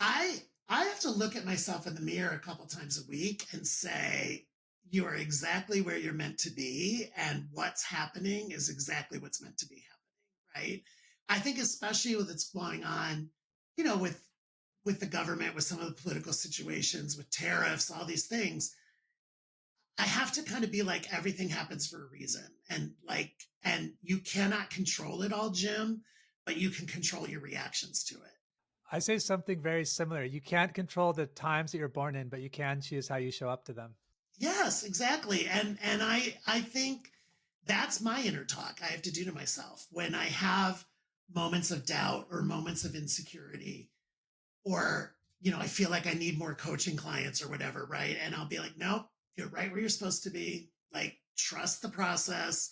I have to look at myself in the mirror a couple times a week and say, you are exactly where you're meant to be, and what's happening is exactly what's meant to be happening, right? I think especially with what's going on, with the government, with some of the political situations, with tariffs, all these things, I have to kind of be like, everything happens for a reason. And you cannot control it all, Jim, but you can control your reactions to it. I say something very similar. You can't control the times that you're born in, but you can choose how you show up to them. Yes, exactly. And I think that's my inner talk I have to do to myself when I have moments of doubt or moments of insecurity or I feel like I need more coaching clients or whatever, right? And I'll be like, nope, you're right where you're supposed to be. Like, trust the process,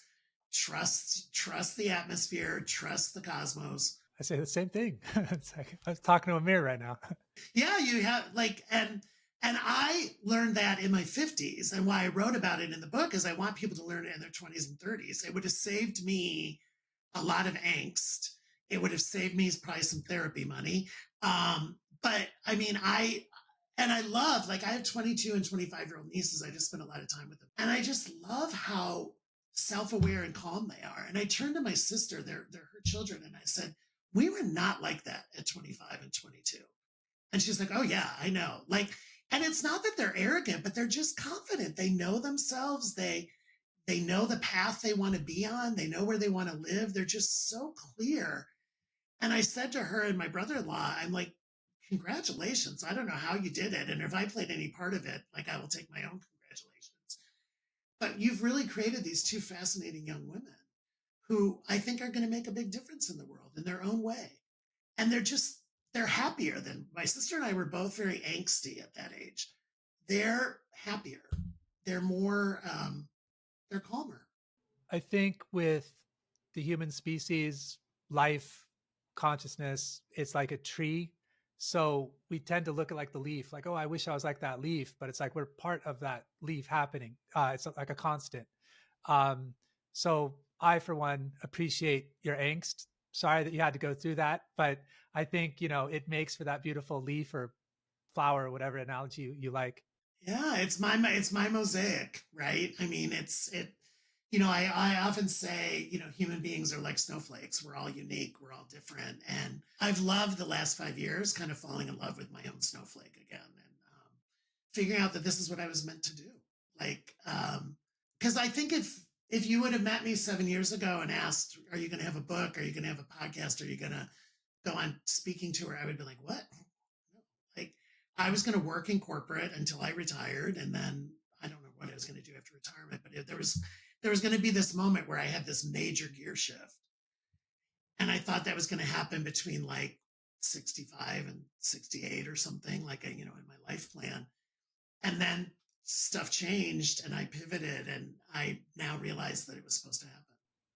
trust the atmosphere, trust the cosmos. I say the same thing. It's like I was talking to a mirror right now. Yeah, you have like, and I learned that in my 50s. And why I wrote about it in the book is I want people to learn it in their 20s and 30s. It would have saved me a lot of angst. It would have saved me probably some therapy money. But I mean, I love, like, I have 22 and 25-year-old nieces. I just spend a lot of time with them. And I just love how self-aware and calm they are. And I turned to my sister, they're her children, and I said, we were not like that at 25 and 22. And she's like, oh yeah, I know. Like, and it's not that they're arrogant, but they're just confident. They know themselves. They know the path they want to be on. They know where they want to live. They're just so clear. And I said to her and my brother-in-law, I'm like, congratulations. I don't know how you did it. And if I played any part of it, like, I will take my own congratulations. But you've really created these two fascinating young women who I think are going to make a big difference in the world in their own way. And they're happier than my sister and I were both very angsty at that age. They're happier. They're more, they're calmer. I think with the human species, life, consciousness, it's like a tree. So we tend to look at like the leaf, like, oh, I wish I was like that leaf, but it's like we're part of that leaf happening. It's like a constant. Um, so I, for one, appreciate your angst. Sorry that you had to go through that, but I think, it makes for that beautiful leaf or flower or whatever analogy you like. Yeah, it's my mosaic, right? I mean, I often say, human beings are like snowflakes. We're all unique. We're all different. And I've loved the last 5 years kind of falling in love with my own snowflake again, and figuring out that this is what I was meant to do. Like, because I think if you would have met me 7 years ago and asked, are you going to have a book? Are you going to have a podcast? Are you going to go on speaking tour? I would be like, what? Like, I was going to work in corporate until I retired, and then I don't know what I was going to do after retirement, but there was going to be this moment where I had this major gear shift. And I thought that was going to happen between like 65 and 68 or something, like, in my life plan. And then stuff changed and I pivoted, and I now realize that it was supposed to happen.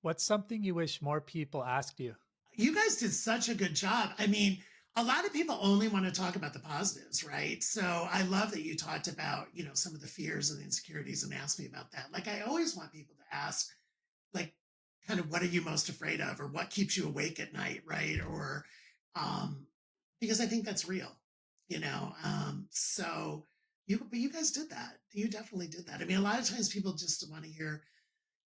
What's something you wish more people asked you? You guys did such a good job. I mean, a lot of people only want to talk about the positives, right? So I love that you talked about, some of the fears and the insecurities and asked me about that. Like, I always want people to ask, like, kind of, what are you most afraid of, or what keeps you awake at night, right? Or because I think that's real, so you guys did that. You definitely did that. I mean, a lot of times people just want to hear,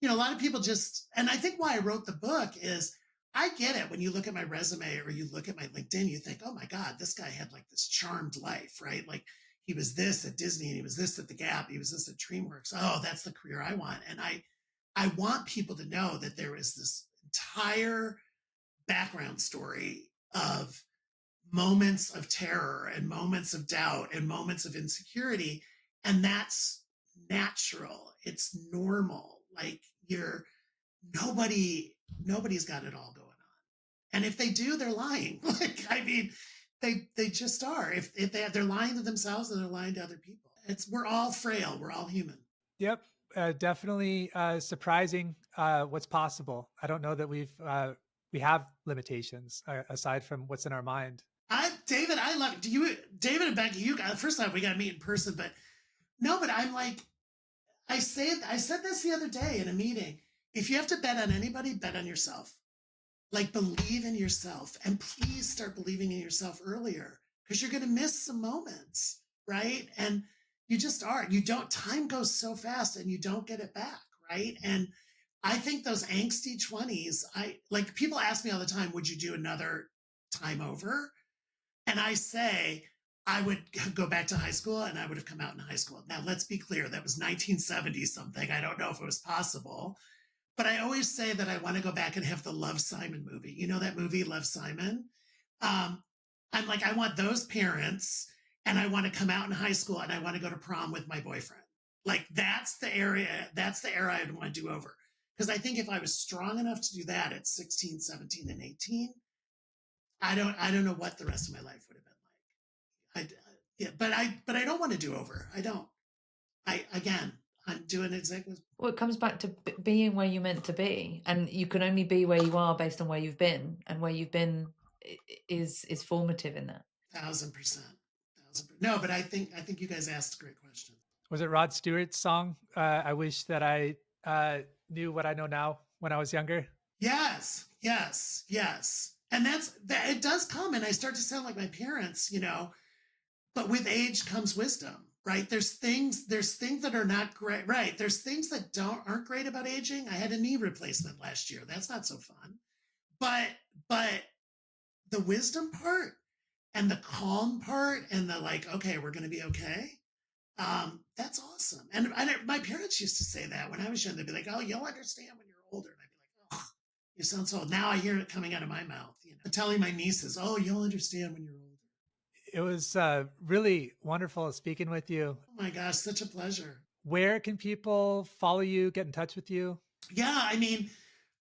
a lot of people just, and I think why I wrote the book is, I get it. When you look at my resume or you look at my LinkedIn, you think, oh my God, this guy had like this charmed life, right? Like, he was this at Disney and he was this at the Gap. He was this at DreamWorks. Oh, that's the career I want. And I want people to know that there is this entire background story of moments of terror and moments of doubt and moments of insecurity. And that's natural. It's normal. Like, nobody's got it all going on. And if they do, they're lying. Like, I mean, they just are. If they're lying to themselves, and they're lying to other people. We're all frail. We're all human. Yep. Definitely surprising what's possible. I don't know that we have limitations aside from what's in our mind. David, I love David and Becky. First off, we got to meet in person, but no, but I'm like, I said this the other day in a meeting. If you have to bet on anybody, bet on yourself. Like, believe in yourself, and please start believing in yourself earlier, because you're going to miss some moments, right? And you just are. Time goes so fast and you don't get it back, right? And I think those angsty 20s, people ask me all the time, would you do another time over? And I say, I would go back to high school and I would have come out in high school. Now, let's be clear, that was 1970 something. I don't know if it was possible. But I always say that I want to go back and have the Love, Simon movie. You know that movie, Love, Simon? I'm like, I want those parents, and I want to come out in high school and I want to go to prom with my boyfriend. Like, that's the era I'd want to do over. Because I think if I was strong enough to do that at 16, 17, and 18, I don't know what the rest of my life would have been like. Yeah, but I don't want to do over. I don't. Again, I'm doing exactly. Well, it comes back to being where you're meant to be, and you can only be where you are based on where you've been, and where you've been is formative in that. 1,000%. No, but I think you guys asked great questions. Was it Rod Stewart's song? I wish that I knew what I know now when I was younger. Yes, yes, yes. And that it does come, and I start to sound like my parents, but with age comes wisdom, right? There's things that are not great, right? There's things that aren't great about aging. I had a knee replacement last year. That's not so fun. But the wisdom part and the calm part and the like, okay, we're gonna be okay. That's awesome. And my parents used to say that when I was young. They'd be like, "Oh, you'll understand when you're older." And I'd be like, "Oh, you sound so old." Now I hear it coming out of my mouth. Telling my nieces, "Oh, you'll understand when you're older." It was really wonderful speaking with you. Oh my gosh, such a pleasure. Where can people follow you, get in touch with you? Yeah, I mean,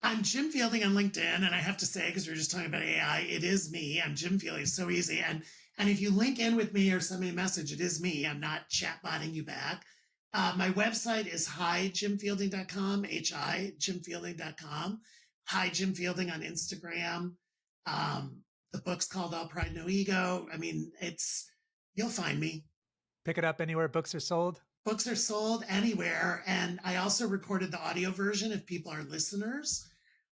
I'm Jim Fielding on LinkedIn, and I have to say, because we are just talking about AI, it is me. I'm Jim Fielding. It's so easy. And if you link in with me or send me a message, it is me. I'm not chatbotting you back. My website is hijimfielding.com, hijimfielding.com. Hi, Jim Fielding on Instagram. The book's called All Pride, No Ego. I mean, you'll find me. Pick it up anywhere books are sold. Books are sold anywhere. And I also recorded the audio version if people are listeners.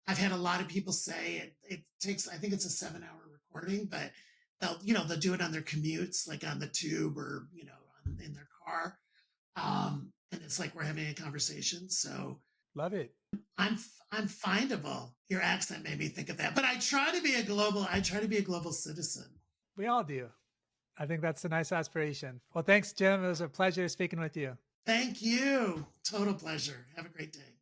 I've had a lot of people say it takes, I think it's a 7-hour recording, but they'll do it on their commutes, like on the tube or, in their car. And it's like we're having a conversation. So love it. I'm findable. Your accent made me think of that, but I try to be a global citizen. We all do. I think that's a nice aspiration. Well, thanks, Jim. It was a pleasure speaking with you. Thank you. Total pleasure. Have a great day.